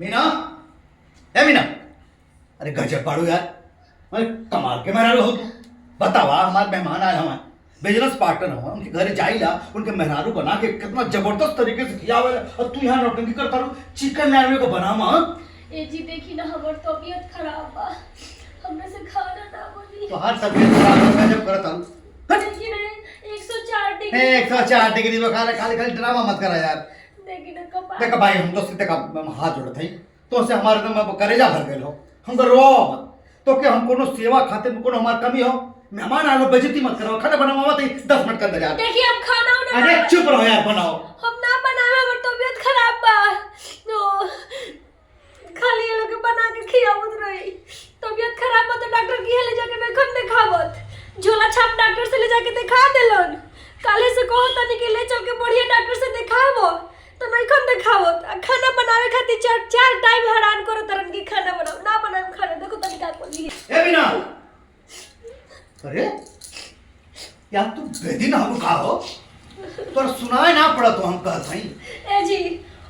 मीना, ए मीना, अरे गजब पाड़ू यार। अरे कमाल के मेहरारू हो तू। बतावा हमारे मेहमान आए हमारे बिजनेस पार्टनर हो, उनके घर जाइला, उनके मेहरारू बना के कितना जबरदस्त तरीके से खियावे और तू यहाँ नौटंकी करता रहो। चिकन नैनवे को बनावा। ए जी देखी ना हमर तबीयत खराब बा, हमरे से खाना ना बनी। तो हर तबीयत खराब हो गजब करता हूँ। देखी ना 104 डिग्री 104 डिग्री बुखार, खाली खाली ड्रामा मत करा यार। देखी ना कपाल। देखा भाई, हम तो सीधे का हाथ जोड़त हई, तो से हमारे एकदम करेजा भर गए हो। हम तो रो मत तो के हम कोनो सेवा खातिर में कोनो हमार कमी हो। मेहमान आलो, बेइज्जती मत करो। खाना बनावा मत 10 मिनट के अंदर यार। देखिए अब खाना उना अरे चुप रहो यार, बनाओ। हम ना बनावे, हमर तबीयत खराब बा। तो खाली ये लोग के बना के खियावत रही। तबीयत खराब बा तो डॉक्टर की ले जाके नखन दिखावत। झोला छाप डॉक्टर से ले जाके दिखा देलन। काले से कहो तनी के ले चल के बढ़िया डॉक्टर से दिखावो, तो नखन दिखावत। खाना बनावे खातिर चार टाइम हैरान करो तरन की खाना बनाओ, ना बनावे खाना। देखो तनी का बोली ए बिना, अरे यार तू बेदिन हम का हो, तोर सुनाए ना पड़ा तो हम कहत हई। ए जी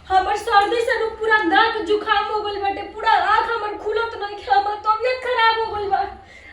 हमर सर्दी से नु पूरा नाक जुकाम हो गइल बाटे, पूरा आंख हमर खुलत नहीं, हमर तबीयत खराब हो गइल बा।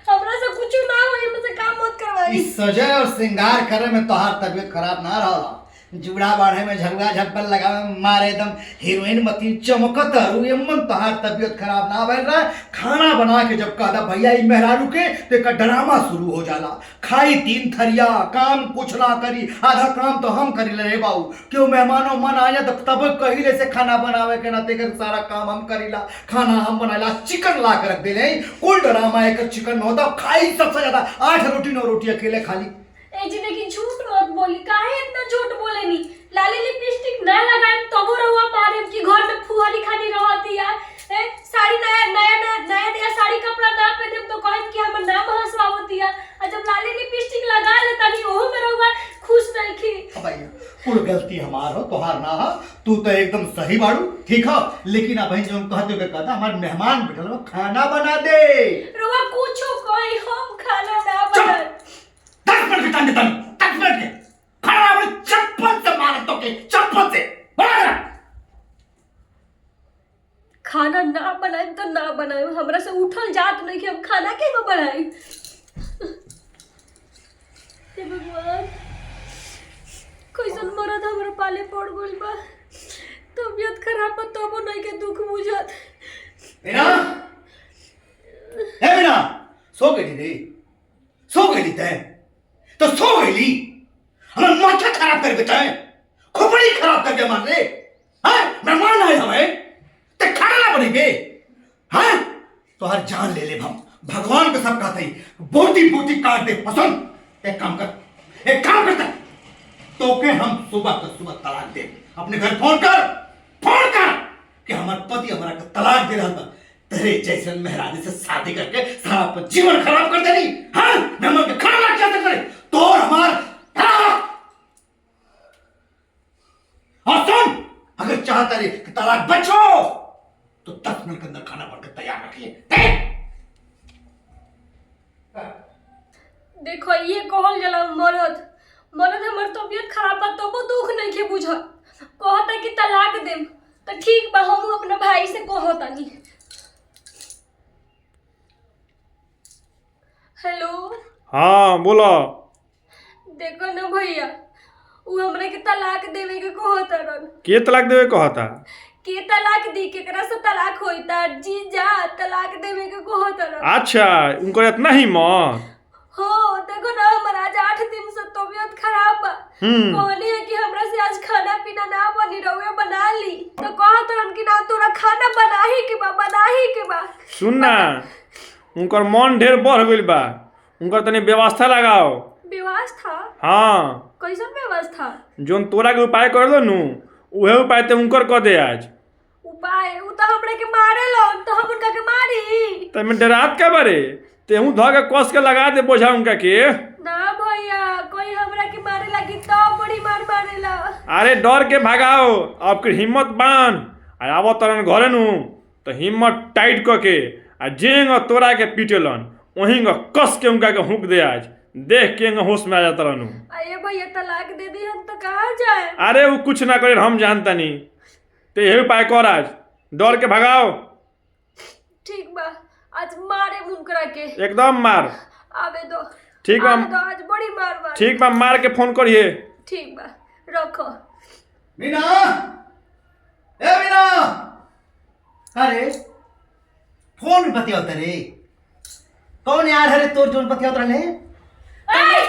हमरा से कुछ ना होई, हमसे काम मत करवाई। इस सजे और श्रृंगार करे में तोहार तबीयत खराब ना रहा। जुड़ा बाढ़े में झगड़ा झप्पल लगावे में मारे एकदम हीरोइन मती चमकत है। ये मन तोहार तबीयत खराब ना भइल रहा। खाना बना के जब कहता भैया ई मेहरारू के तो एक ड्रामा शुरू हो जाला। खाई 3 थरिया, काम कुछ ना करी, आधा काम तो हम करी ले बाबू। क्यों मेहमानों मन आया तब कहिले से खाना बनावे के ना तेकर सारा काम हम करीला। खाना हम बनाला, चिकन ला के रख देले। कुल ड्रामा एक चिकन में होता, खाई सबसे ज्यादा 8 रोटी 9 रोटी अकेले खाली। ए जी देखी झूठ मत बोली, काहे इतना झूठ बोलेनी? लाली लिपस्टिक ना लगाए तबो रहुआ मारे कि घर में फुहारी खानी रहती है। ए साड़ी नया साड़ी कपड़ा ना पहने तो कहत कि हमर नाम हंसवावती है। और जब लाली लिपस्टिक लगा लेता नहीं ओहो में रहुआ खुश नहीं की। भैया कुल गलती हमार हो, तोहार ना हो। तू तो एकदम सही बाड़ू, ठीक हो। लेकिन अब जो हम कहते हुए कहता हमारे मेहमान बैठल हो, खाना बना दे। रहुआ कुछो कोई हम खाना ना बना। 10 मिनट के टाइम देता हूं, 10 मिनट के खाना बना। चप्पल से मार तो के चप्पल से बना। खाना ना बनाए तो ना बनाए, हमरा से उठल जात नहीं कि हम खाना के न बनाए। हे भगवान, कैसन मरद हमरा पाले पड़ गइल बा। तबीयत खराब बा तबो नहीं के दुख बुझत। बिना, ए बिना, सो गई रे, सो गई ते तो सो गई। हमें माथा खराब कर देता है, खोपड़ी खराब कर दिया मार रे। हाँ मेहमान आए हमें ते खाना ना बनेंगे। हाँ तो हर जान ले ले हम। भगवान को सब कहते ही बोटी बोटी काट दे पसंद। एक काम कर, एक काम करता तो के हम सुबह तलाक दे। अपने घर फोन कर कि हमारे पति हमारा को तलाक दे रहा था। तेरे जैसे मेहरानी से शादी करके सारा जीवन खराब कर देनी। हाँ मेहमान के खाना ला क्या करे तो हमार। और सुन, अगर चाहता रे कि तलाक बचो तो 10 मिनट के अंदर खाना बनकर तैयार रखिए। देखो ये कहल जला मरद हमर तबीयत खराब बा तबो दुख नहीं के बुझत। कहता कि तलाक देम तो ठीक बा, हम अपना भाई से कहतानी। हेलो हाँ बोलो। देखो ना भैया, उ हमरा के तलाक देवे के कहतरन। के तलाक देवे कहता? के तलाक दी, केकरा से तलाक होइता? जीजा तलाक देवे के कहतरन। अच्छा उनको इतना ही हिम्मत। हो देखो ना, हमारा आज 8 दिन से तबीयत खराब बा। कहनी है कि हमरा से आज खाना पीना ना बनी, रहुए बना ली। तो कहतरन कि ना तोरा खाना बनाही के बा। सुन ना, उनकर मन ढेर बढ़ गइल बा, उनकर तनी व्यवस्था लगाओ। व्यवस्था? हाँ कैसन व्यवस्था? जोन तोरा के उपाय कर दो नु, उहे उपाय ते उनकर कर दे आज। उपाय? उ तो हमरा के मारे लन, तो हम उनका के मारी। तमे डरात का बारे? तेहू ध के कस के लगा दे बोझा उनका के। ना भैया, कोई हमरा के मारे लगी तो बड़ी मार मारेला। अरे डर के भगाओ, आपकी हिम्मत बांध। आवो तरन घरे नु तो हिम्मत टाइट क के आ जेंग तोरा के पीटेलन वहीं कस के उनका के हुक दे आज। देख के होश में आ जाता रहनू। अरे भैया तलाक दे दी हम तो कहाँ जाए? अरे वो कुछ ना करे हम जानता नहीं, तो यही उपाय कर आज। दौड़ के भगाओ। ठीक बा, आज मारे मुकरा के एकदम मार। आवे दो। ठीक बा। आवे दो, आज बड़ी मार। ठीक बा, मार के फोन करिए। ठीक बा, रखो। मीना, ए मीना, अरे फोन भी बतिया रे। कौन यार है रे तोर जोन बतिया रहले? ए!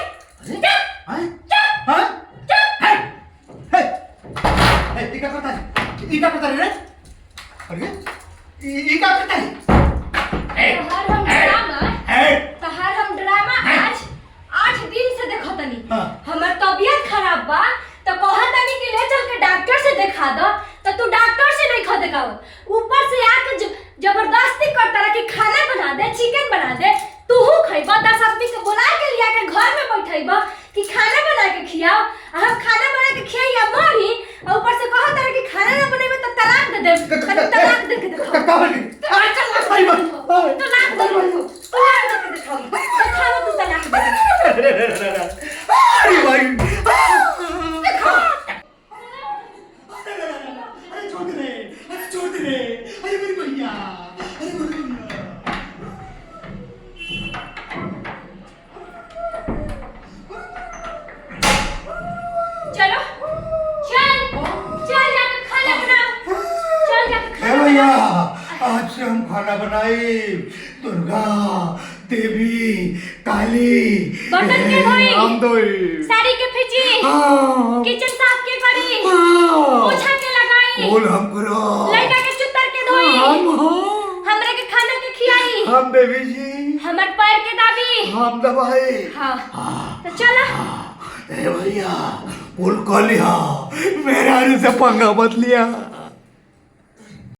क्या करता है रे? अरे ये क्या करता है? तहार हम ड्रामा आज 8 दिन से देखो तनी। हाँ। हमर तबीयत खराब बा तो कहत तनी कि ले चल के डॉक्टर से दिखा दो, तो तू डॉक्टर से नहीं खा दिखाओ। ऊपर से आके जबरदस्ती करता रहा कि खाना बना दे, चिकन बना दे, तू खइबा। 10 आदमी के बुला के लिया के घर में बैठइबा कि खाना बना के खियाओ। हम खाना बना के खियाइया मरी, और ऊपर से कहत रहा कि खाना ना बनेबे तो तलाक दे दे। तलाक दे के दिखाओ। तलाक दे के दिखाओ। दिखाओ तू तलाक दे। अरे भाई, छोड़ दे। अरे मेरी भैया, अरे मेरी भैया। चलो चल जाकर खाना बनाओ। चल जाकर खाना भैया, बनाओ। आज से हम खाना बनाए। दुर्गा देवी काली बर्तन के धोई, हम धोई, साड़ी के फीची, हाँ, किचन साफ के करी, हाँ, पोछा के लगाई, बोल हम करो, लड़का के चुतर के धोई, हमरे के खाना के खियाई, हम देवी जी, हमर पैर के दाबी, हम दबाए। हाँ तो चला। ए भैया, बोल कह लिया, मेरा से पंगा मत लिया।